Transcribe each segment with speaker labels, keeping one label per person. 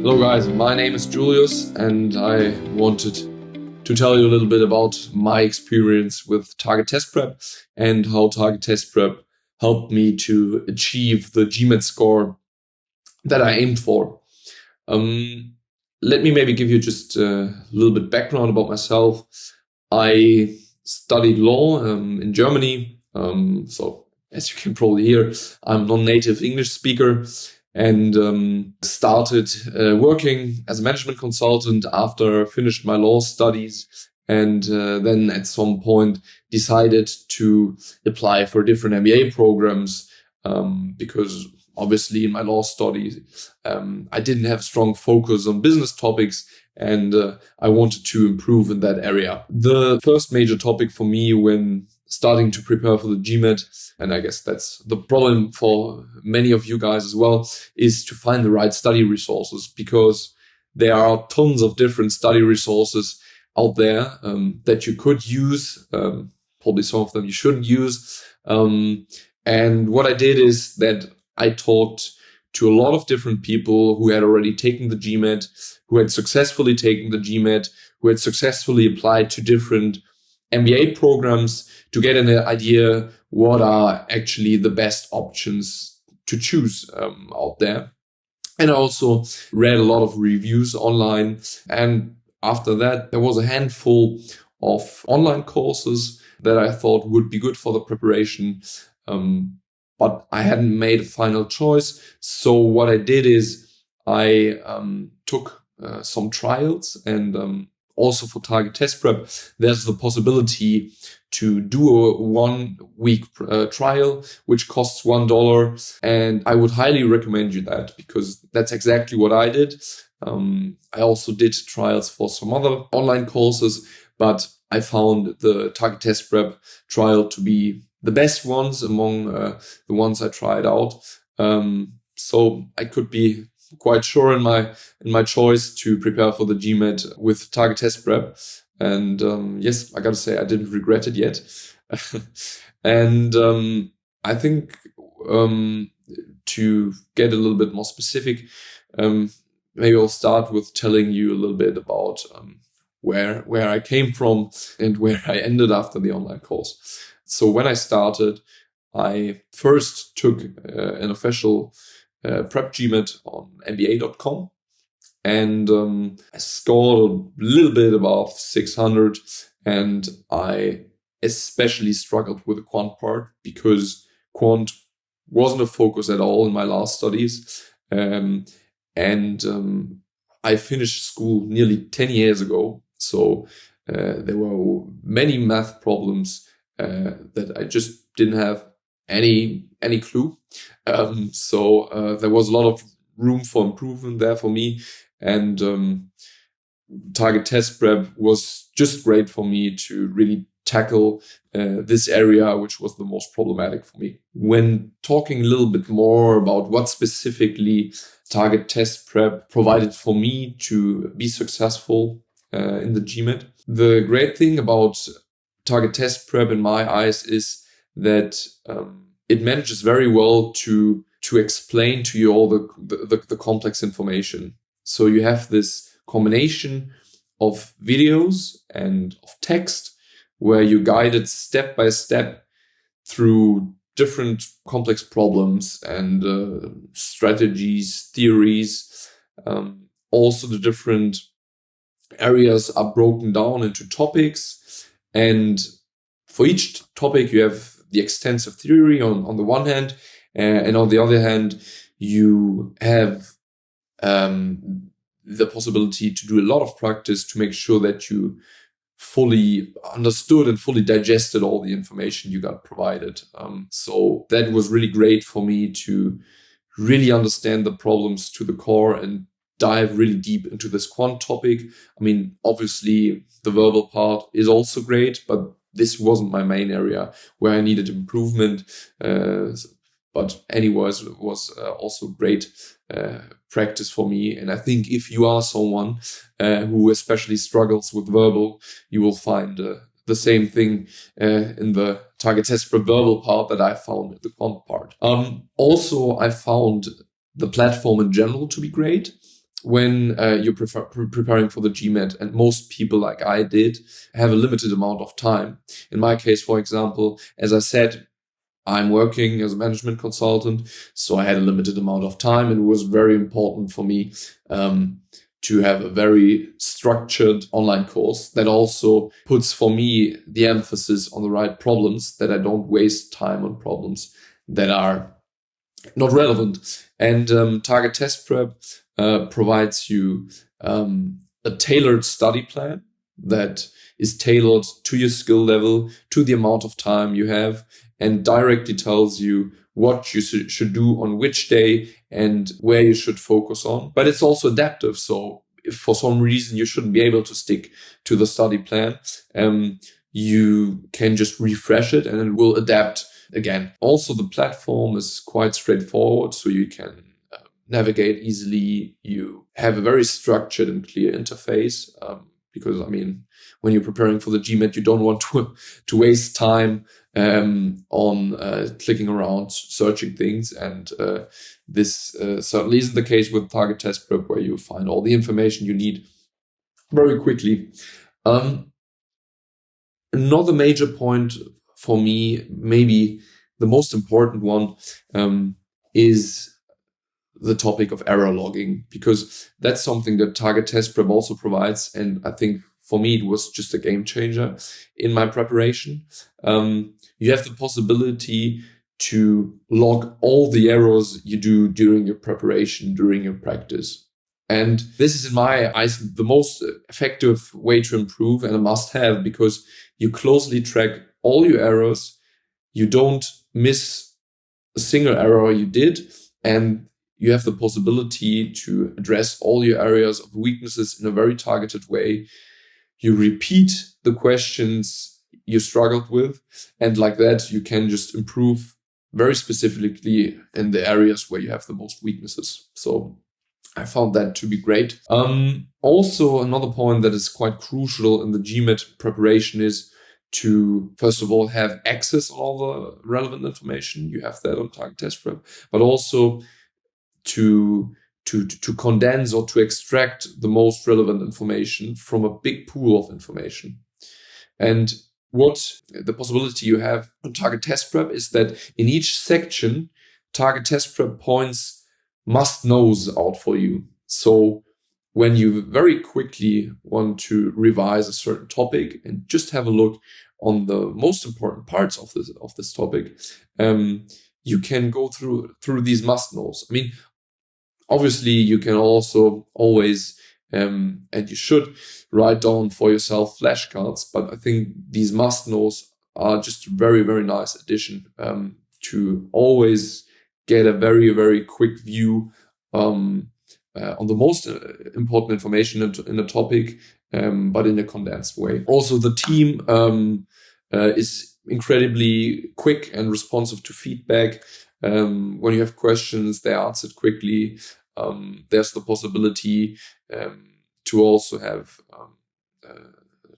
Speaker 1: Hello guys, my name is Julius and I wanted to tell you a little bit about my experience with target test prep and how target test prep helped me to achieve the GMAT score that I aimed for. Let me maybe give you just a little bit background about myself. I studied law in Germany. So as you can probably hear, I'm a non-native English speaker and started working as a management consultant after I finished my law studies, and then at some point decided to apply for different MBA programs because obviously in my law studies I didn't have strong focus on business topics, and I wanted to improve in that area. The first major topic for me when starting to prepare for the GMAT, and I guess that's the problem for many of you guys as well, is to find the right study resources, because there are tons of different study resources out there that you could use. Probably some of them you shouldn't use. And what I did is that I talked to a lot of different people who had already taken the GMAT, who had successfully taken the GMAT, who had successfully applied to different MBA programs to get an idea what are actually the best options to choose out there. And I also read a lot of reviews online. And after that, there was a handful of online courses that I thought would be good for the preparation. But I hadn't made a final choice. So what I did is I took some trials, and also for target test prep, there's the possibility to do a 1 week trial, which costs $1. And I would highly recommend you that, because that's exactly what I did. I also did trials for some other online courses, but I found the target test prep trial to be the best ones among the ones I tried out. So I could be quite sure in my choice to prepare for the GMAT with target test prep. And yes, I gotta say I didn't regret it yet. And I think to get a little bit more specific, maybe I'll start with telling you a little bit about where I came from and where I ended after the online course. So when I started, I first took an official prep GMAT on MBA.com, and I scored a little bit above 600, and I especially struggled with the quant part because quant wasn't a focus at all in my last studies. I finished school nearly 10 years ago, so there were many math problems that I just didn't have any clue. So there was a lot of room for improvement there for me, and target test prep was just great for me to really tackle this area, which was the most problematic for me. When talking a little bit more about what specifically target test prep provided for me to be successful in the GMAT, the great thing about target test prep in my eyes is that it manages very well to explain to you all the complex information. So you have this combination of videos and of text where you guided step by step through different complex problems and strategies, theories. Also, the different areas are broken down into topics, and for each topic you have the extensive theory on the one hand, and on the other hand you have the possibility to do a lot of practice to make sure that you fully understood and fully digested all the information you got provided. So that was really great for me to really understand the problems to the core and dive really deep into this quant topic. I mean, obviously the verbal part is also great, but this wasn't my main area where I needed improvement. But anyways, it was also great practice for me. And I think if you are someone who especially struggles with verbal, you will find the same thing in the target test prep verbal part that I found in the quant part. Also, I found the platform in general to be great. when you're preparing for the GMAT, and most people like I did have a limited amount of time. In my case, for example, as I said, I'm working as a management consultant, so I had a limited amount of time, and it was very important for me to have a very structured online course that also puts for me the emphasis on the right problems, that I don't waste time on problems that are not relevant. And Target Test Prep provides you a tailored study plan that is tailored to your skill level, to the amount of time you have, and directly tells you what you should do on which day and where you should focus on. But it's also adaptive. So if for some reason you shouldn't be able to stick to the study plan, you can just refresh it and it will adapt again. Also, the platform is quite straightforward, so you can navigate easily. You have a very structured and clear interface because, I mean, when you're preparing for the GMAT, you don't want to waste time on clicking around, searching things. And this certainly isn't the case with Target Test Prep, where you find all the information you need very quickly. Another major point for me, maybe the most important one, is the topic of error logging, because that's something that Target Test Prep also provides. And I think for me, it was just a game changer in my preparation. You have the possibility to log all the errors you do during your preparation, during your practice. And this is, in my eyes, the most effective way to improve and a must-have, because you closely track all your errors. You don't miss a single error you did, and you have the possibility to address all your areas of weaknesses in a very targeted way. You repeat the questions you struggled with, and like that, you can just improve very specifically in the areas where you have the most weaknesses. So I found that to be great. Also, another point that is quite crucial in the GMAT preparation is to, first of all, have access on all the relevant information. You have that on Target Test Prep, but also to condense or to extract the most relevant information from a big pool of information. And what the possibility you have on Target Test Prep is that in each section, Target Test Prep points must-knows out for you. So when you very quickly want to revise a certain topic and just have a look on the most important parts of this topic, you can go through these must-knows. I mean, obviously, you can also always, and you should, write down for yourself flashcards. But I think these must-knows are just a very, very nice addition to always get a very, very quick view on the most important information in a topic, but in a condensed way. Also, the team is incredibly quick and responsive to feedback. When you have questions, they're answered quickly. There's the possibility to also have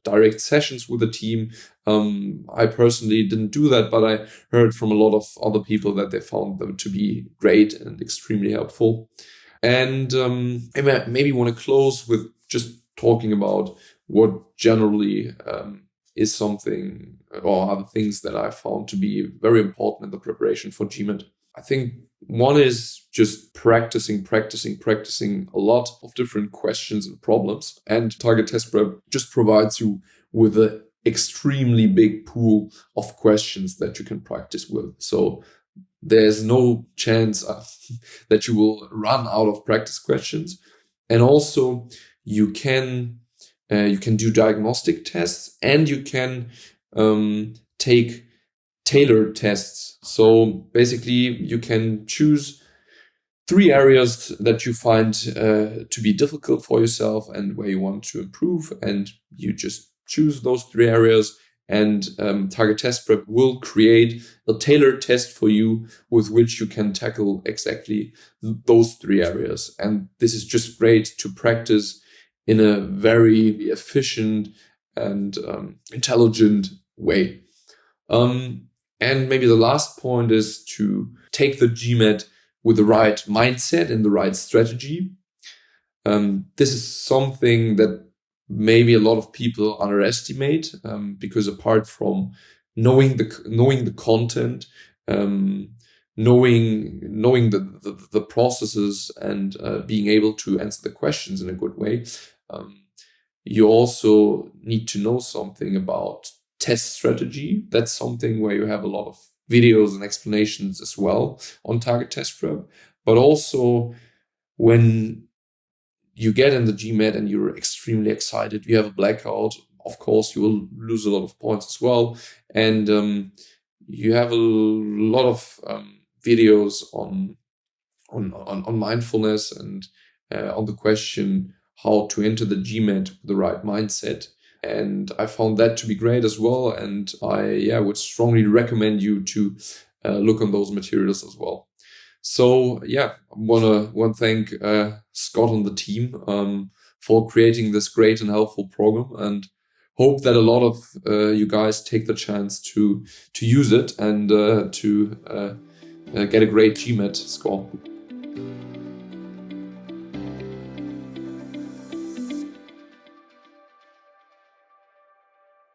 Speaker 1: direct sessions with the team. I personally didn't do that, but I heard from a lot of other people that they found them to be great and extremely helpful. And I maybe want to close with just talking about what generally is something, or other things that I found to be very important in the preparation for GMAT. I think one is just practicing a lot of different questions and problems. And Target Test Prep just provides you with an extremely big pool of questions that you can practice with. So there's no chance that you will run out of practice questions. And also you can do diagnostic tests, and you can take tailored tests. So basically, you can choose 3 areas that you find to be difficult for yourself and where you want to improve, and you just choose those 3 areas. And Target Test Prep will create a tailored test for you with which you can tackle exactly those 3 areas. And this is just great to practice in a very efficient and intelligent way. And maybe the last point is to take the GMAT with the right mindset and the right strategy. This is something that maybe a lot of people underestimate, because apart from knowing the content, knowing the processes, and being able to answer the questions in a good way, you also need to know something about test strategy. That's something where you have a lot of videos and explanations as well on target test prep. But also, when you get in the GMAT and you're extremely excited, you have a blackout, of course, you will lose a lot of points as well. And you have a lot of videos on mindfulness, and on the question how to enter the GMAT with the right mindset. And I found that to be great as well. And I would strongly recommend you to look on those materials as well. So I want to thank Scott and the team for creating this great and helpful program, and hope that a lot of you guys take the chance to use it and to get a great GMAT score.